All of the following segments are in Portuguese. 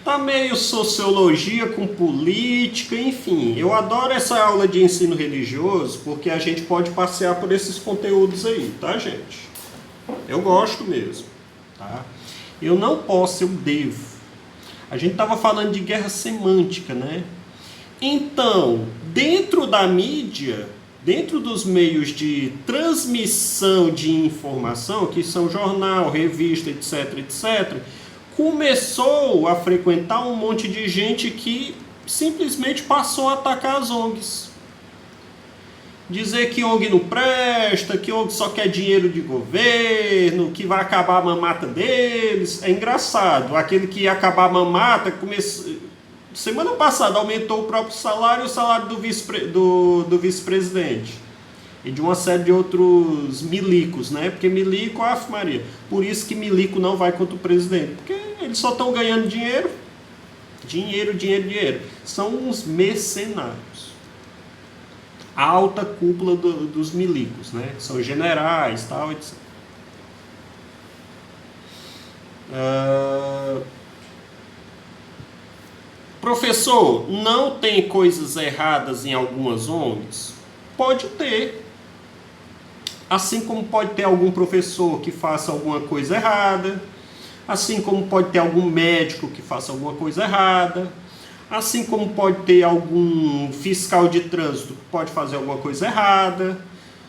Tá meio sociologia com política, enfim. Eu adoro essa aula de ensino religioso porque a gente pode passear por esses conteúdos aí, tá, gente? Eu gosto mesmo, tá? Eu não posso, eu devo. A gente tava falando de guerra semântica, né? Então, dentro da mídia, dentro dos meios de transmissão de informação, que são jornal, revista, etc, etc, começou a frequentar um monte de gente que simplesmente passou a atacar as ONGs. Dizer que ONG não presta, que ONG só quer dinheiro de governo, que vai acabar a mamata deles. É engraçado. Aquele que ia acabar a mamata, semana passada aumentou o próprio salário e o salário do vice-presidente. E de uma série de outros milicos, né? Porque milico, af Maria. Por isso que milico não vai contra o presidente. Porque eles só estão ganhando dinheiro. Dinheiro, dinheiro, dinheiro. São uns mercenários. A alta cúpula dos milicos, né? São generais, tal, etc. Professor, não tem coisas erradas em algumas ONGs? Pode ter. Assim como pode ter algum professor que faça alguma coisa errada, assim como pode ter algum médico que faça alguma coisa errada, assim como pode ter algum fiscal de trânsito que pode fazer alguma coisa errada,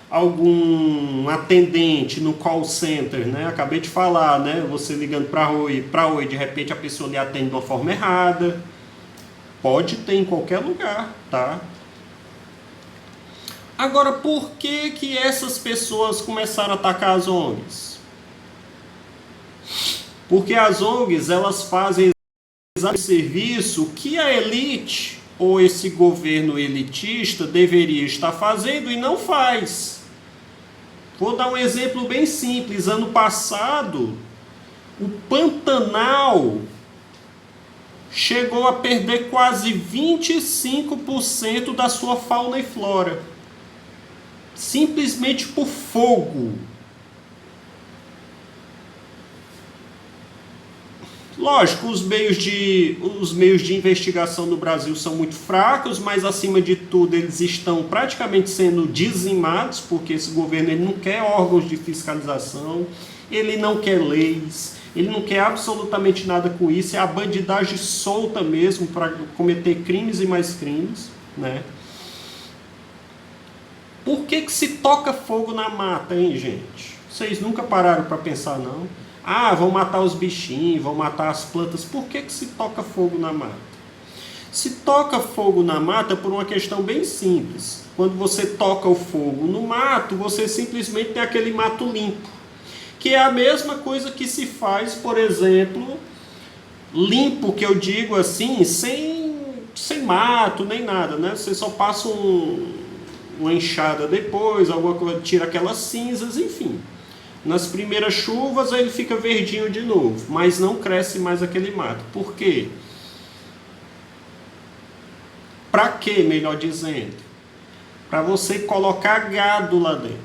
algum atendente no call center, né? Acabei de falar, né? Você ligando para Oi, de repente a pessoa lhe atende de uma forma errada. Pode ter em qualquer lugar, tá? Agora, por que essas pessoas começaram a atacar as ONGs? Porque as ONGs, elas fazem exatamente o serviço que a elite ou esse governo elitista deveria estar fazendo e não faz. Vou dar um exemplo bem simples. Ano passado, o Pantanal chegou a perder quase 25% da sua fauna e flora. Simplesmente por fogo. Lógico, os meios de investigação no Brasil são muito fracos, mas acima de tudo eles estão praticamente sendo dizimados, porque esse governo ele não quer órgãos de fiscalização, ele não quer leis, ele não quer absolutamente nada com isso, é a bandidagem solta mesmo para cometer crimes e mais crimes, né? Por que se toca fogo na mata, hein, gente? Vocês nunca pararam para pensar, não? Ah, vão matar os bichinhos, vão matar as plantas. Por que se toca fogo na mata? Se toca fogo na mata por uma questão bem simples. Quando você toca o fogo no mato, você simplesmente tem aquele mato limpo. Que é a mesma coisa que se faz, por exemplo, limpo, que eu digo assim, sem mato, nem nada, né? Você só passa uma enxada depois, alguma coisa, tira aquelas cinzas, enfim. Nas primeiras chuvas ele fica verdinho de novo, mas não cresce mais aquele mato. Por quê? Para quê, melhor dizendo? Para você colocar gado lá dentro.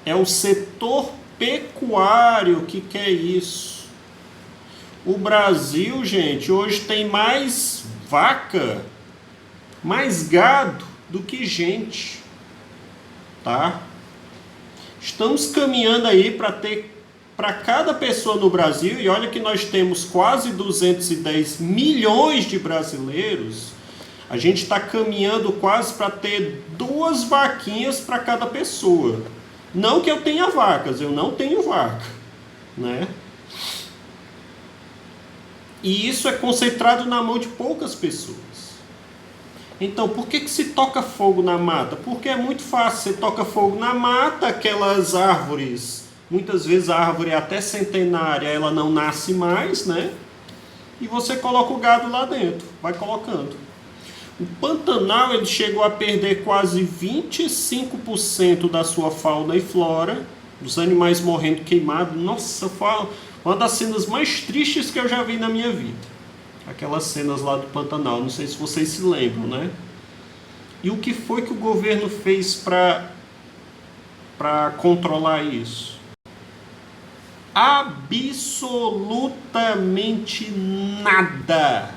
É o setor pecuário que quer isso. O Brasil, gente, hoje tem mais vaca, mais gado do que gente, tá? Estamos caminhando aí para ter para cada pessoa no Brasil, e olha que nós temos quase 210 milhões de brasileiros, a gente está caminhando quase para ter 2 vaquinhas para cada pessoa. Não que eu tenha vacas, eu não tenho vaca, né? E isso é concentrado na mão de poucas pessoas. Então, por que se toca fogo na mata? Porque é muito fácil. Você toca fogo na mata, aquelas árvores, muitas vezes a árvore é até centenária, ela não nasce mais, né? E você coloca o gado lá dentro, vai colocando. O Pantanal ele chegou a perder quase 25% da sua fauna e flora, os animais morrendo queimados. Nossa, foi uma das cenas mais tristes que eu já vi na minha vida. Aquelas cenas lá do Pantanal, não sei se vocês se lembram, né? E o que foi que o governo fez para controlar isso? Absolutamente nada.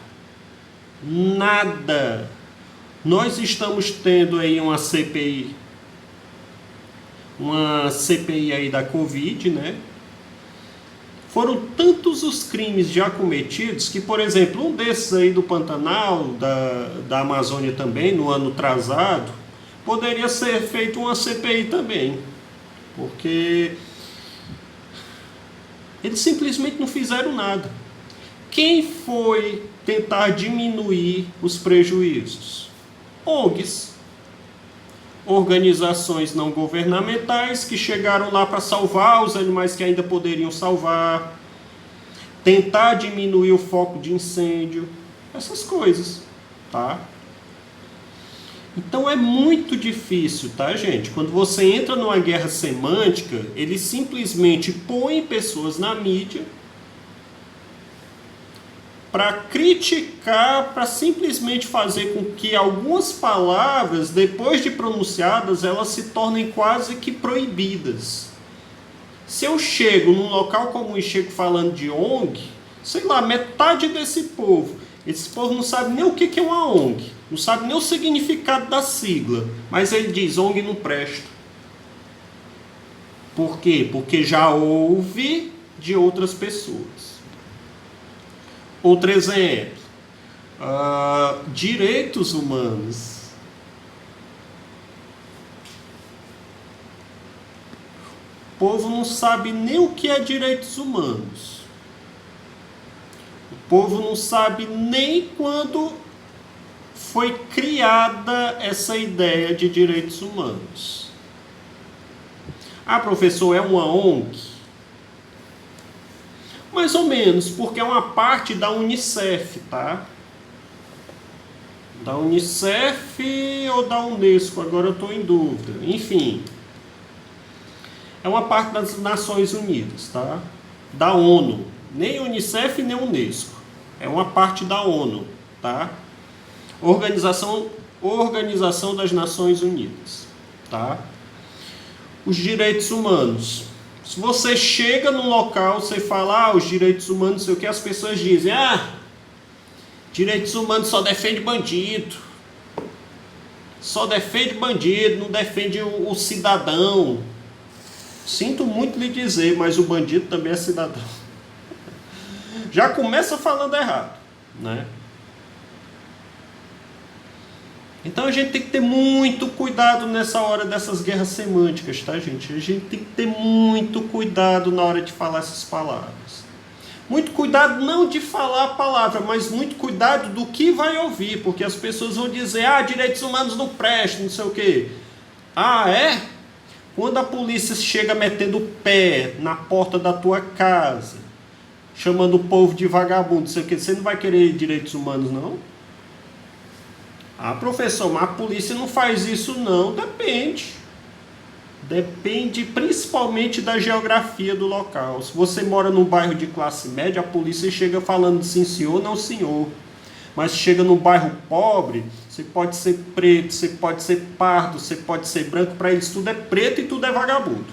Nada. Nós estamos tendo aí uma CPI aí da Covid, né? Foram tantos os crimes já cometidos que, por exemplo, um desses aí do Pantanal, da Amazônia também, no ano atrasado, poderia ser feito uma CPI também. Porque eles simplesmente não fizeram nada. Quem foi tentar diminuir os prejuízos? ONGs. Organizações não governamentais que chegaram lá para salvar os animais que ainda poderiam salvar, tentar diminuir o foco de incêndio, essas coisas, tá? Então é muito difícil, tá, gente? Quando você entra numa guerra semântica, eles simplesmente põem pessoas na mídia para criticar, para simplesmente fazer com que algumas palavras, depois de pronunciadas, elas se tornem quase que proibidas. Se eu chego num local comum e chego falando de ONG, sei lá, metade desse povo, esse povo não sabe nem o que é uma ONG, não sabe nem o significado da sigla, mas ele diz, ONG não presta. Por quê? Porque já ouve de outras pessoas. Outro exemplo, direitos humanos. O povo não sabe nem o que é direitos humanos. O povo não sabe nem quando foi criada essa ideia de direitos humanos. Ah, professor, é uma ONG? Mais ou menos, porque é uma parte da Unicef, tá? Da Unicef ou da Unesco, agora eu estou em dúvida. Enfim, é uma parte das Nações Unidas, tá? Da ONU. Nem Unicef, nem Unesco. É uma parte da ONU, tá? Organização das Nações Unidas, tá? Os direitos humanos. Se você chega num local, você fala, os direitos humanos, não sei o que, as pessoas dizem, direitos humanos só defende bandido. Só defende bandido, não defende o cidadão. Sinto muito lhe dizer, mas o bandido também é cidadão. Já começa falando errado, né? Então a gente tem que ter muito cuidado nessa hora dessas guerras semânticas, tá, gente? A gente tem que ter muito cuidado na hora de falar essas palavras. Muito cuidado não de falar a palavra, mas muito cuidado do que vai ouvir, porque as pessoas vão dizer, direitos humanos não prestam, não sei o quê. É? Quando a polícia chega metendo o pé na porta da tua casa, chamando o povo de vagabundo, não sei o quê, você não vai querer direitos humanos, não? Professor, mas a polícia não faz isso não. Depende. Depende principalmente da geografia do local. Se você mora num bairro de classe média, a polícia chega falando sim senhor, não senhor. Mas chega num bairro pobre, você pode ser preto, você pode ser pardo, você pode ser branco, para eles tudo é preto e tudo é vagabundo.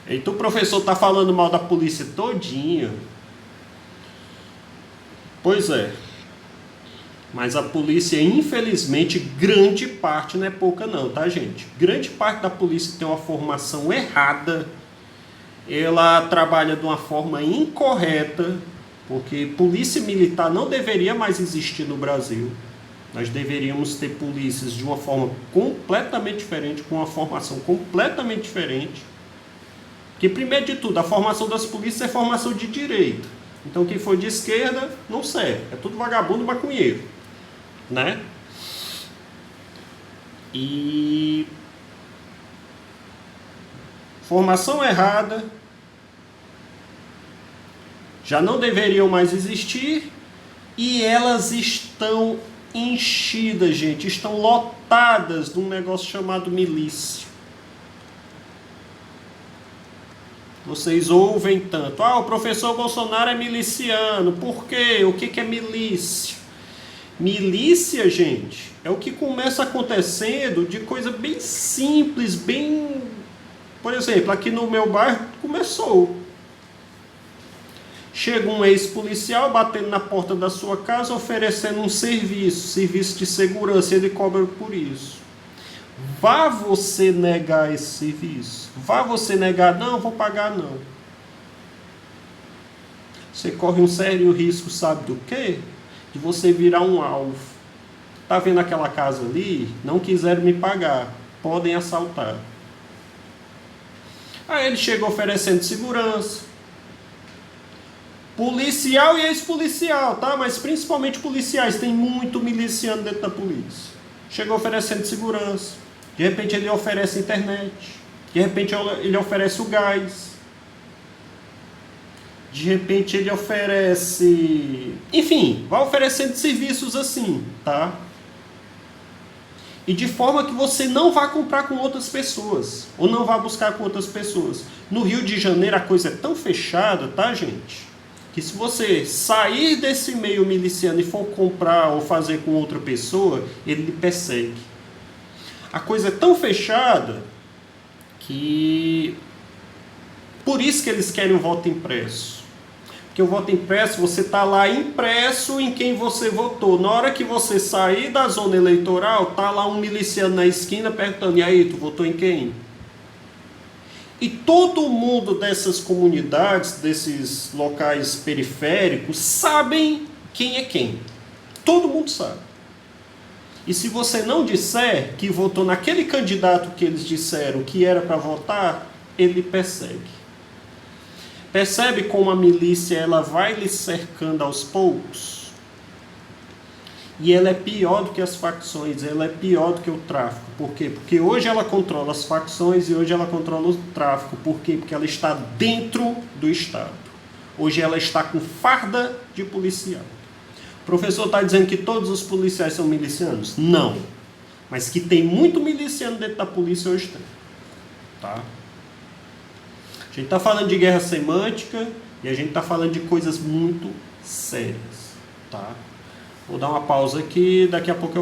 Então o professor está falando mal da polícia todinha. Pois é. Mas a polícia, infelizmente, grande parte, não é pouca não, tá, gente? Grande parte da polícia tem uma formação errada, ela trabalha de uma forma incorreta, porque polícia militar não deveria mais existir no Brasil. Nós deveríamos ter polícias de uma forma completamente diferente, com uma formação completamente diferente. Porque, primeiro de tudo, a formação das polícias é formação de direita. Então, quem for de esquerda, não serve. É tudo vagabundo, maconheiro. Né? E formação errada, já não deveriam mais existir, e elas estão enchidas, gente, estão lotadas de um negócio chamado milícia. Vocês ouvem tanto, o professor Bolsonaro é miliciano, por quê? O que é milícia? Milícia, gente, é o que começa acontecendo de coisa bem simples, bem Por exemplo, aqui no meu bairro começou. Chega um ex-policial batendo na porta da sua casa oferecendo um serviço de segurança, e ele cobra por isso. Vá você negar esse serviço? Vá você negar, não, vou pagar não. Você corre um sério risco, sabe do quê? De você virar um alvo. Tá vendo aquela casa ali? Não quiseram me pagar, podem assaltar. Aí ele chega oferecendo segurança. Policial e ex-policial, tá? Mas principalmente policiais, tem muito miliciano dentro da polícia. Chega oferecendo segurança. De repente ele oferece internet. De repente ele oferece o gás. De repente ele oferece... Enfim, vai oferecendo serviços assim, tá? E de forma que você não vá comprar com outras pessoas. Ou não vá buscar com outras pessoas. No Rio de Janeiro a coisa é tão fechada, tá, gente? Que se você sair desse meio miliciano e for comprar ou fazer com outra pessoa, ele lhe persegue. A coisa é tão fechada que... Por isso que eles querem o voto impresso. Porque o voto impresso, você está lá impresso em quem você votou. Na hora que você sair da zona eleitoral, está lá um miliciano na esquina perguntando, e aí, tu votou em quem? E todo mundo dessas comunidades, desses locais periféricos, sabem quem é quem. Todo mundo sabe. E se você não disser que votou naquele candidato que eles disseram que era para votar, ele persegue. Percebe como a milícia ela vai lhe cercando aos poucos? E ela é pior do que as facções, ela é pior do que o tráfico. Por quê? Porque hoje ela controla as facções e hoje ela controla o tráfico. Por quê? Porque ela está dentro do Estado. Hoje ela está com farda de policial. O professor está dizendo que todos os policiais são milicianos? Não. Mas que tem muito miliciano dentro da polícia hoje tem. Tá? A gente está falando de guerra semântica e a gente está falando de coisas muito sérias. Tá? Vou dar uma pausa aqui, daqui a pouco eu volto.